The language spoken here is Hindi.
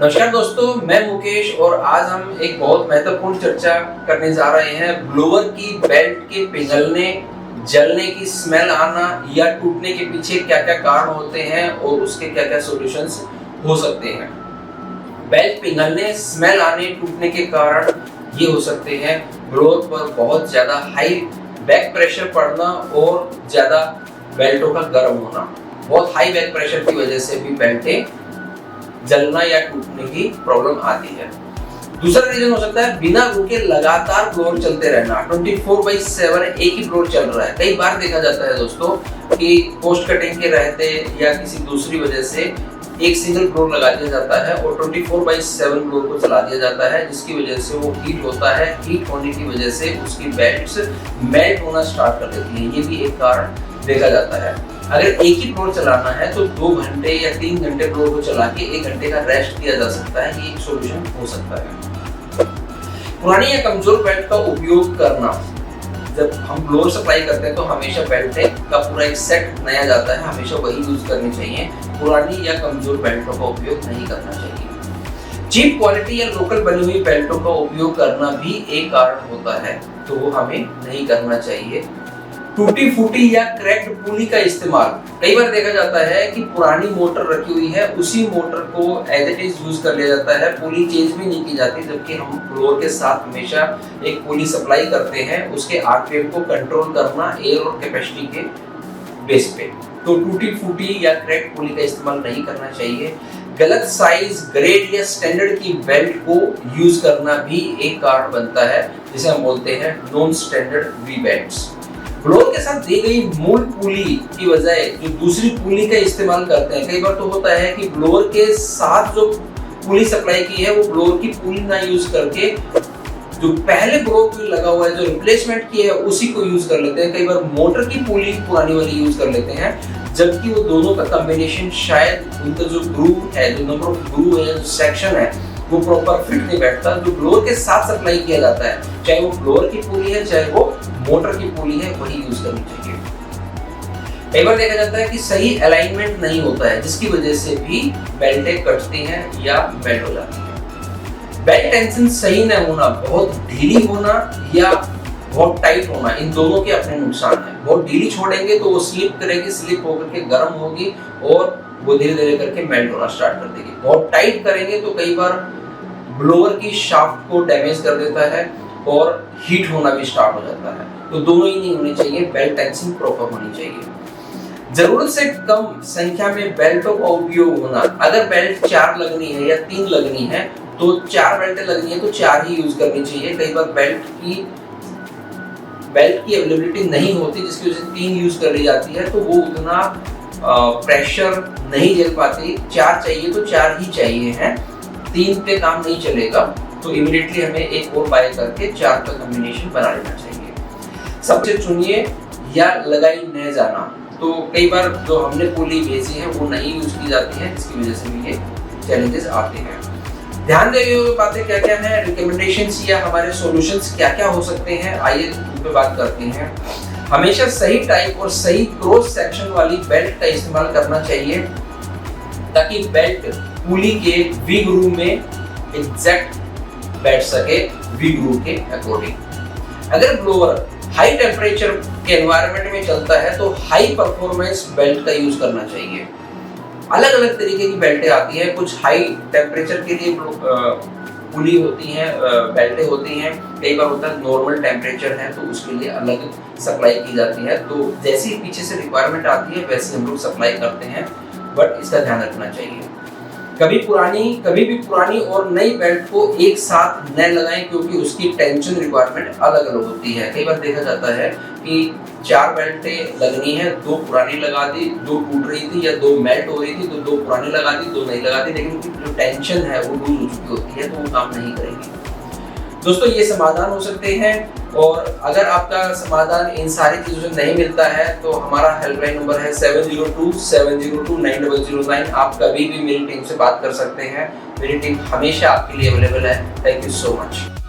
नमस्कार दोस्तों, मैं मुकेश और आज हम एक बहुत महत्वपूर्ण चर्चा करने जा रहे हैं। ब्लोअर की बेल्ट के पिघलने, जलने की स्मेल आना या टूटने के पीछे क्या क्या कारण होते हैं और उसके क्या क्या सॉल्यूशंस हो सकते हैं। बेल्ट पिघलने, स्मेल आने, टूटने के कारण ये हो सकते हैं ब्लोअर पर बहुत ज्यादा हाई बैक प्रेशर पड़ना और ज्यादा बेल्टों का गर्म होना। बहुत हाई बैक प्रेशर की वजह से भी बेल्टें जलना या टूटने की प्रॉब्लम आती है। दूसरा रीजन हो सकता है बिना रुके लगातार ब्लोअर चलते रहना, 24/7 एक ही ब्लोअर चल रहा है। कई बार देखा जाता है दोस्तों कि पोस्ट कटिंग के रहते या किसी दूसरी वजह से एक सिंगल ब्लोअर लगा दिया जाता है और 24/7 ब्लोअर को चला दिया जाता है, जिसकी वजह से वो हीट होता है। हीट होने की वजह से उसकी बेल्ट्स मेल्ट होना स्टार्ट कर देती हैं। ये भी एक कारण देखा जाता है। अगर एक ही ब्लोअर चलाना है तो 2 घंटे या 3 घंटे ब्लोअर को चला के 1 घंटे का रेस्ट दिया जा सकता है। ये एक सोल्यूशन हो सकता है। पुरानी या कमजोर बेल्ट का उपयोग करना, जब हम ब्लोअर सप्लाई करते हैं तो हमेशा बेल्ट का पूरा एक सेट नया जाता है, हमेशा वही यूज करनी चाहिए। पुरानी या कमजोर बेल्टों का उपयोग नहीं करना चाहिए। चीप क्वालिटी या लोकल बनी हुई बेल्टों का उपयोग करना भी एक कारण होता है, तो वो हमें नहीं करना चाहिए। टूटी फूटी या क्रैक्ड पुली का इस्तेमाल, कई बार देखा जाता है कि पुरानी मोटर रखी हुई है, उसी मोटर को एज इट इज यूज कर लिया जाता है, पुली चेंज भी नहीं की जाती, जबकि हम ब्लोअर के साथ हमेशा एक पुली सप्लाई करते हैं। उसके आरपीएम को कंट्रोल करना एयर और कैपेसिटी के बेस पे। तो टूटी फूटी या क्रैक्ड पुली का इस्तेमाल नहीं करना चाहिए। गलत साइज, ग्रेड या स्टैंडर्ड की बेल्ट को यूज करना भी एक कारण बनता है, जिसे हम बोलते हैं non standard V belts. Blower के साथ दी गई मूल पुली की बजाय जो दूसरी पुली का इस्तेमाल करते हैं। कई बार तो होता है कि ब्लोअर के साथ जो पुली सप्लाई की है वो ब्लोअर की पुली ना यूज करके जो पहले ब्लोअर पुली लगा हुआ है, जो रिप्लेसमेंट की है, उसी को यूज कर लेते हैं। कई बार मोटर की पुली पुरानी वाली यूज कर लेते हैं, जबकि वो दोनों का कॉम्बिनेशन शायद उनका जो ग्रूव है, जो नंबर ऑफ ग्रूव है, जो सेक्शन है, वो प्रॉपर फिट नहीं बैठता। जो ब्लोअर के साथ सप्लाई किया जाता है, चाहे वो ब्लोअर की पुली है चाहे वो मोटर की पुली है, वही यूज करनी चाहिए। कई बार देखा जाता है कि सही अलाइनमेंट नहीं होता है, जिसकी वजह से भी बेल्टें कटती हैं या बेल्ट हो जाती है। बेल्ट टेंशन सही न होना, बहुत ढीली होना या बहुत टाइट होना, इन दोनों के अपने नुकसान हैं। बहुत ढीली छोड़ेंगे तो वो स्लिप करेगी, स्लिप होकर के गर्म होगी और वो धीरे धीरे करके मेल्ट होना स्टार्ट कर देगी। बहुत टाइट करेंगे तो कई बार ब्लोअर की शाफ्ट को डैमेज कर देता है और हीट होना भी स्टार्ट हो जाता है। तो दोनों ही नहीं होने चाहिए, बेल्ट टेंशन प्रॉपर होनी चाहिए। जरूरत से कम संख्या में बेल्टों का उपयोग होना, अगर बेल्ट 4 लगनी है या 3 लगनी है तो 4 बेल्टें लगनी है तो 4 ही यूज करनी चाहिए। कई बार बेल्ट की अवेलेबिलिटी नहीं होती, जिसकी वजह से 3 यूज कर ली जाती है, तो वो उतना प्रेशर नहीं झेल पाती। 4 चाहिए तो 4 ही चाहिए हैं, 3 पे काम नहीं चलेगा, तो इमीडिएटली हमें एक और बाय करके 4 का कॉम्बिनेशन बना लेना चाहिए। सबसे चुनिए या लगाई न जाना, तो कई बार जो हमने पुली भेजी है वो नहीं यूज की जाती है, जिसकी वजह से भी ये चैलेंजेस आते हैं। ध्यान देने वाली बातें क्या क्या है, रिकमेंडेशंस या हमारे सॉल्यूशंस क्या क्या हो सकते हैं, आइए उन पे बात करते हैं। हमेशा सही टाइप और सही क्रॉस सेक्शन वाली बेल्ट का इस्तेमाल करना चाहिए, ताकि बेल्ट पुली के वी ग्रूव में एग्जैक्ट बैठ सके, वी ग्रूव के अकॉर्डिंग। अगर ब्लोअर हाई टेम्परेचर के एनवायरनमेंट में चलता है तो हाई परफॉर्मेंस बेल्ट का यूज करना चाहिए। अलग अलग तरीके की बेल्टें आती हैं, कुछ हाई टेम्परेचर के लिए पुली होती हैं, बेल्टें होती हैं। कई बार होता है नॉर्मल टेम्परेचर है तो उसके लिए अलग सप्लाई की जाती है। तो जैसी पीछे से रिक्वायरमेंट आती है वैसे हम लोग सप्लाई करते हैं, बट इसका ध्यान रखना चाहिए। कभी भी पुरानी और नई बेल्ट को एक साथ न लगाएं, क्योंकि उसकी टेंशन रिक्वायरमेंट अलग अलग होती है। कई बार देखा जाता है कि 4 बेल्टें लगनी है, 2 पुरानी लगा दी, 2 टूट रही थी या 2 मेल्ट हो रही थी, तो 2 पुरानी लगा दी, 2 नई लगा दी, लेकिन जो टेंशन है वो लूज हो चुकी होती है, तो वो काम नहीं करेगी। दोस्तों, ये समाधान हो सकते हैं, और अगर आपका समाधान इन सारी चीजों से नहीं मिलता है तो हमारा हेल्पलाइन नंबर है 7027029009। आप कभी भी मेरी टीम से बात कर सकते हैं। मेरी टीम हमेशा आपके लिए अवेलेबल है। Thank you so much.